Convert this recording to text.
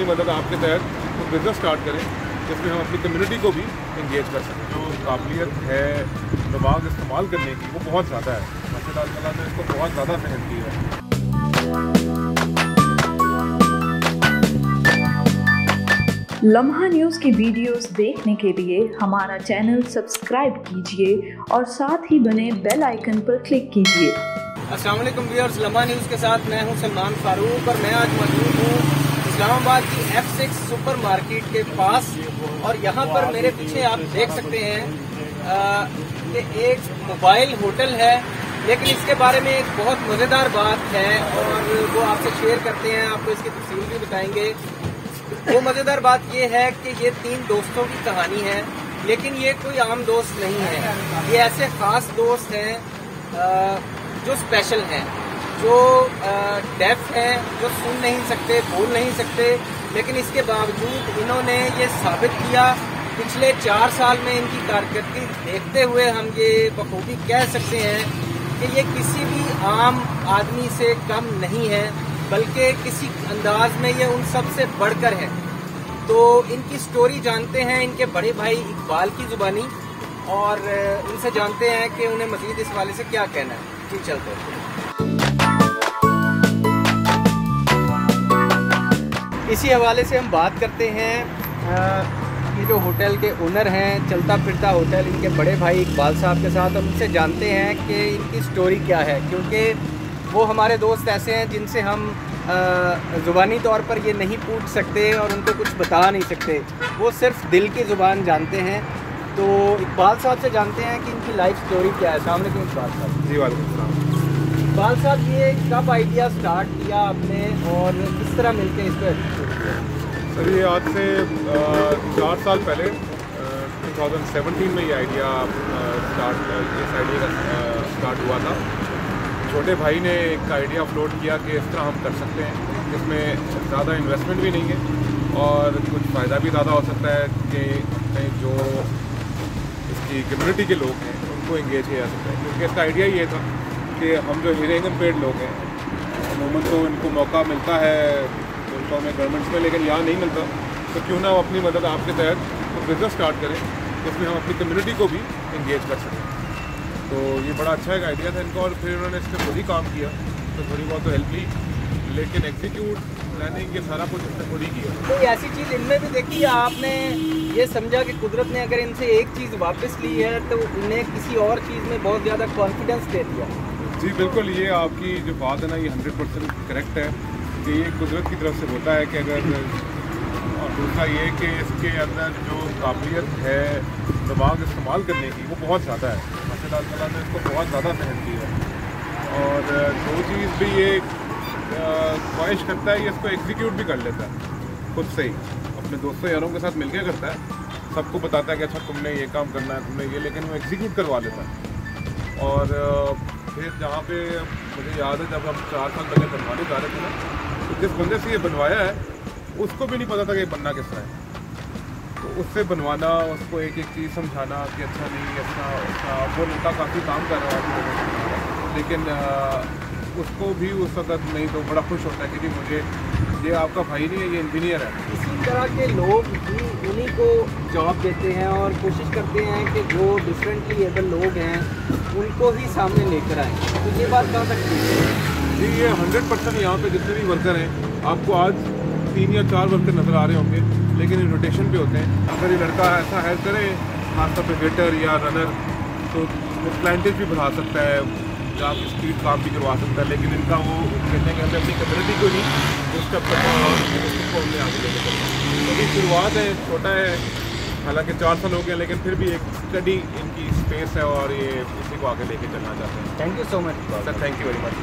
अपनी मदद आपके तहत तो बिज़नेस स्टार्ट करें जिसमें हम अपनी कम्युनिटी को भी इंगेज कर सकें। जो काबिलियत है दिमाग इस्तेमाल करने की वो बहुत ज़्यादा है। माशाअल्लाह ताला ने इसको बहुत ज़्यादा मेहनत की है। लम्हा न्यूज़ की वीडियोस देखने के लिए हमारा चैनल सब्सक्राइब कीजिए और साथ ही बने बेल आइकन पर क्लिक कीजिए। अस्सलाम वालेकुम व्यूअर्स, लम्हा न्यूज़ के साथ मैं हूं सलमान फारूक और मैं आज मौजूद हूं इस्लामाबाद की F6 सुपर मार्केट के पास। और यहां पर मेरे पीछे आप देख सकते हैं कि एक मोबाइल होटल है, लेकिन इसके बारे में एक बहुत मज़ेदार बात है और वो आपसे शेयर करते हैं, आपको इसकी तफसील भी बताएंगे। वो मज़ेदार बात ये है कि ये 3 दोस्तों की कहानी है, लेकिन ये कोई आम दोस्त नहीं है। ये ऐसे ख़ास दोस्त हैं जो स्पेशल हैं, जो डेफ हैं, जो सुन नहीं सकते, बोल नहीं सकते, लेकिन इसके बावजूद इन्होंने ये साबित किया। पिछले 4 साल में इनकी कारकर्दगी देखते हुए हम ये बखूबी कह सकते हैं कि ये किसी भी आम आदमी से कम नहीं है, बल्कि किसी अंदाज में ये उन सब से बढ़कर है। तो इनकी स्टोरी जानते हैं इनके बड़े भाई इकबाल की जुबानी, और उनसे जानते हैं कि उन्हें मजीद इस वाले से क्या कहना है। जी चलते हैं। इसी हवाले से हम बात करते हैं। ये जो होटल के ओनर हैं, चलता फिरता होटल, इनके बड़े भाई इकबाल साहब के साथ हम उनसे जानते हैं कि इनकी स्टोरी क्या है, क्योंकि वो हमारे दोस्त ऐसे हैं जिनसे हम ज़ुबानी तौर पर ये नहीं पूछ सकते और उनको कुछ बता नहीं सकते, वो सिर्फ दिल की ज़ुबान जानते हैं। तो इकबाल साहब से जानते हैं कि इनकी लाइफ स्टोरी क्या है। अस्सलाम वालेकुम इकबाल साहब। जी वालेकुम सलाम। इकबाल साहब, ये कब आइडिया स्टार्ट किया आपने और किस तरह मिलकर इसको एग्जीक्यूट किया? सर ये आज से 4 साल पहले 2017 में ये आइडिया स्टार्ट हुआ था। छोटे भाई ने एक आइडिया फ्लोट किया कि इस तरह हम कर सकते हैं, जिसमें ज़्यादा इन्वेस्टमेंट भी नहीं है और कुछ फ़ायदा भी ज़्यादा हो सकता है कि जो इसकी कम्युनिटी के लोग हैं उनको इंगेज किया जा सकता है। क्योंकि इसका आइडिया ये था कि हम जो हेयरिंग इम्पेयर्ड लोग हैं, अमूमन तो इनको मौका मिलता है मुल्कों में गवर्नमेंट्स में, लेकिन यहाँ नहीं मिलता, तो क्यों ना अपनी मदद आपके तहत तो बिज़नेस स्टार्ट करें जिसमें हम अपनी कम्युनिटी को भी इंगेज कर सकें। तो ये बड़ा अच्छा एक आइडिया था इनका, और फिर उन्होंने इस पर खुद ही काम किया, तो थोड़ी बहुत तो हेल्प ली, लेकिन एग्जीक्यूट प्लानिंग ये सारा कुछ इसने खुद ही किया। कोई ऐसी चीज़ इनमें भी देखी है आपने, ये समझा कि कुदरत ने अगर इनसे एक चीज़ वापस ली है तो उन्हें किसी और चीज़ में बहुत ज़्यादा कॉन्फिडेंस दे दिया? जी बिल्कुल, ये आपकी जो बात है ना, ये 100% करेक्ट है कि ये कुदरत की तरफ से होता है कि अगर, और दूसरा ये कि इसके अंदर जो काबिलियत है दिमाग इस्तेमाल करने की वो बहुत ज़्यादा है। माशाअल्लाह ताला ने इसको बहुत ज़्यादा मेहनत की है। और दो चीज़ भी ये ख्वाहिश करता है, ये इसको एग्जीक्यूट भी कर लेता है खुद से ही, अपने दोस्तों यारों के साथ मिलकर करता है, सबको बताता है कि अच्छा तुमने ये काम करना है, तुमने ये, लेकिन वो एग्जीक्यूट करवा लेता है। और फिर जहाँ पे मुझे याद है जब हम 4 साल पहले बनवाने जा रहे थे ना, तो जिस बंदे से ये बनवाया है उसको भी नहीं पता था कि ये बनना किस तरह है। तो उससे बनवाना, उसको एक एक चीज़ समझाना कि अच्छा नहीं ऐसा, वो लड़का काफ़ी काम कर रहा है, लेकिन उसको भी उस वक्त नहीं, तो बड़ा खुश होता है कि जी मुझे, ये आपका भाई नहीं है, ये इंजीनियर है। इसी तरह के लोग भी उन्हीं को जॉब देते हैं और कोशिश करते हैं कि जो डिफरेंटली एबल लोग हैं उनको ही सामने लेकर आएँ। तो ये बात कहाँ तक ठीक है? जी ये 100% यहाँ पे जितने भी वर्कर हैं, आपको आज 3 या 4 वर्कर नज़र आ रहे होंगे, लेकिन ये रोटेशन पे होते हैं। अगर ये लड़का ऐसा हेल्प करे, खासतौर पे वेटर या रनर, तो वो क्लाइंटेज भी बढ़ा सकता है या स्पीड काम भी करवा सकता है, लेकिन इनका वो कहते हैं कि हमें अपनी कम्युनिटी को ही उस स्टेप करना और उसको हमने आगे लेके चलना। तो ये शुरुआत है, छोटा है, हालांकि 4 साल हो गए, लेकिन फिर भी एक स्टडी इनकी स्पेस है और ये इसी को आगे लेके चलना चाहते हैं। Thank you so much sir, thank you very much.